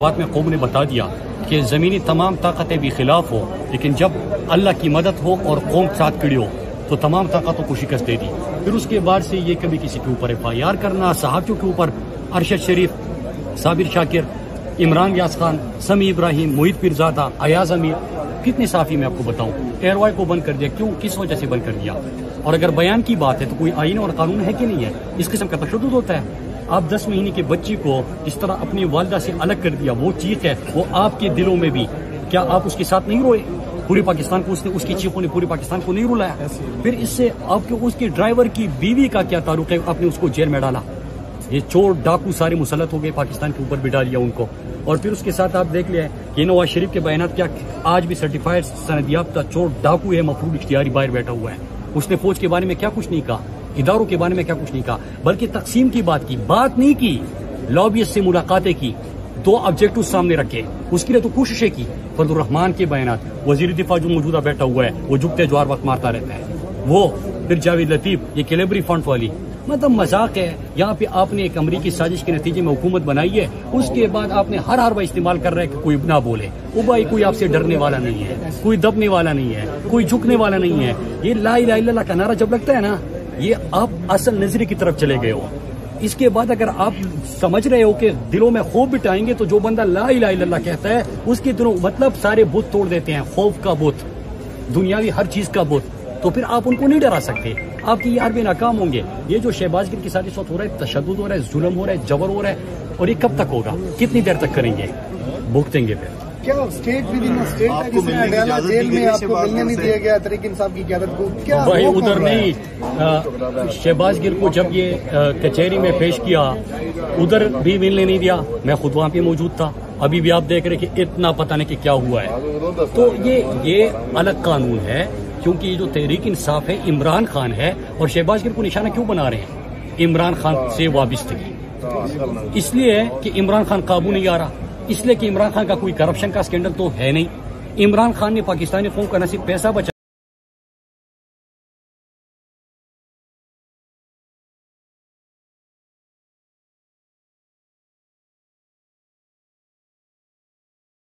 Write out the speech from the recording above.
بات میں قوم نے بتا دیا کہ زمینی تمام طاقتیں بھی خلاف ہو، لیکن جب اللہ کی مدد ہو اور قوم ساتھ کھڑی ہو تو تمام طاقتوں کو شکست دے دی۔ پھر اس کے بعد سے یہ کبھی کسی کے اوپر FIR کرنا، صحافیوں کے اوپر ارشد شریف، صابر شاکر، عمران یاس خان، سمیع ابراہیم، موحد پیرزادہ، ایاز امیر، کتنے صحافی میں آپ کو بتاؤں، ایئر کو بند کر دیا۔ کیوں؟ کس وجہ سے بند کر دیا؟ اور اگر بیان کی بات ہے تو کوئی آئین اور قانون ہے کہ نہیں ہے؟ اس قسم کا تشدد ہوتا ہے۔ آپ 10 مہینے کے بچی کو اس طرح اپنی والدہ سے الگ کر دیا، وہ چیخ ہے، وہ آپ کے دلوں میں بھی، کیا آپ اس کے ساتھ نہیں روئے؟ پورے پاکستان کو اس کی چیخوں نے پورے پاکستان کو نہیں رلایا؟ پھر اس سے آپ کے اس کے ڈرائیور کی بیوی کا کیا تعلق ہے؟ آپ نے اس کو جیل میں ڈالا۔ یہ چور ڈاکو سارے مسلط ہو گئے، پاکستان کے اوپر بھی ڈالیا ان کو۔ اور پھر اس کے ساتھ آپ دیکھ لیں یہ نواز شریف کے بیانات، کیا آج بھی سرٹیفائڈ سند یافتہ چور ڈاکو ہے، مفروض اختیاری باہر بیٹھا ہوا ہے۔ اس نے فوج کے بارے میں کیا کچھ نہیں کہا، اداروں کے بارے میں کیا کچھ نہیں کہا، بلکہ تقسیم کی بات نہیں کی، لابیسٹ سے ملاقاتیں کی، 2 آبجیکٹو سامنے رکھے، اس کے لیے تو کوششیں کی۔ فرد الرحمان کے بیانات، وزیر دفاع جو موجودہ بیٹھا ہوا ہے وہ جھکتے جو ہر وقت مارتا رہتا ہے، وہ پھر جاوید لطیف، یہ کیلیبری فنڈ والی، مطلب مذاق ہے۔ یہاں پہ آپ نے ایک امریکی سازش کے نتیجے میں حکومت بنائی ہے، اس کے بعد آپ نے ہر بار استعمال کر رہا ہے کہ کوئی نہ بولے۔ وہ بھائی کوئی آپ سے ڈرنے والا نہیں ہے، کوئی دبنے والا نہیں ہے، کوئی جھکنے والا نہیں ہے۔ یہ لا الہ الا اللہ کا نعرہ جب لگتا ہے نا، یہ آپ اصل نظریے کی طرف چلے گئے ہو۔ اس کے بعد اگر آپ سمجھ رہے ہو کہ دلوں میں خوف بٹائیں گے تو جو بندہ لا الہ الا اللہ کہتا ہے اس کے دلوں مطلب سارے بت توڑ دیتے ہیں، خوف کا بت، دنیاوی ہر چیز کا بت، تو پھر آپ ان کو نہیں ڈرا سکتے۔ آپ کی یہ حربیں ناکام ہوں گے۔ یہ جو شہباز گل کے ساتھ اس وقت ہو رہا ہے، تشدد ہو رہا ہے، ظلم ہو رہا ہے، جبر ہو رہا ہے، اور یہ کب تک ہوگا؟ کتنی دیر تک کریں گے؟ بھگتیں گے پھر۔ کیا اسٹیٹ جیل میں آپ کو ملنے نہیں دیا گیا تحریک انصاف کی قیادت کو؟ بھائی ادھر نہیں، شہباز گل کو جب یہ کچہری میں پیش کیا ادھر بھی ملنے نہیں دیا، میں خود وہاں پہ موجود تھا۔ ابھی بھی آپ دیکھ رہے کہ اتنا پتہ نہیں کہ کیا ہوا ہے۔ تو یہ الگ قانون ہے، کیونکہ یہ جو تحریک انصاف ہے عمران خان ہے، اور شہباز گل کو نشانہ کیوں بنا رہے ہیں؟ عمران خان سے وابستگی، اس لیے کہ عمران خان قابو نہیں آ رہا، اس لیے کہ عمران خان کا کوئی کرپشن کا اسکینڈل تو ہے نہیں۔ عمران خان نے پاکستانی قوم کا نہ صرف پیسہ بچا